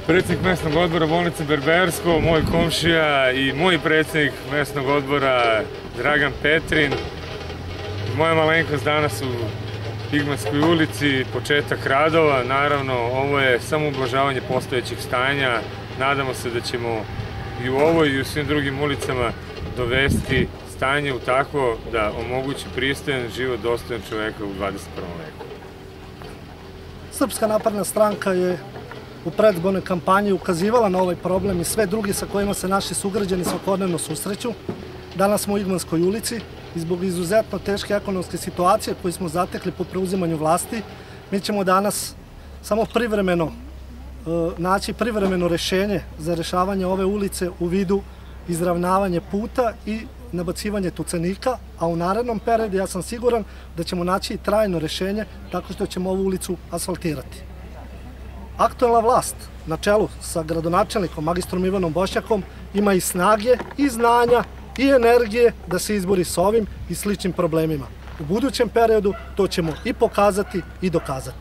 Predsjednik mesnog odbora bolnice Berbersko, moj komšija i moj predsjednik mesnog odbora Dragan Petrin. Moja malenkost danas u Igmanskoj ulici, početak radova. Naravno, ovo je samo ublažavanje postojećih stanja. Nadamo se da ćemo i u ovoj i u svim drugim ulicama dovesti stanje u takvo da omogući pristojan život dostojan čoveka u 21. veku. Srpska napredna stranka je u predizbornoj kampanji ukazivala na ovaj problem i sve drugi sa kojima se naši sugrađani svakodnevno susreću. Danas smo u Igmanskoj ulici i zbog izuzetno teške ekonomske situacije koju smo zatekli po preuzimanju vlasti, mi ćemo danas samo privremeno naći privremeno rešenje za rešavanje ove ulice u vidu izravnavanje puta i nabacivanje tucenika, a u narednom periodu ja sam siguran da ćemo naći i trajno rešenje tako što ćemo ovu ulicu asfaltirati. Aktuelna vlast na čelu sa gradonačelnikom magistrom Ivanom Bošnjakom ima i snage i znanja i energije da se izbori s ovim i sličnim problemima. U budućem periodu to ćemo i pokazati i dokazati.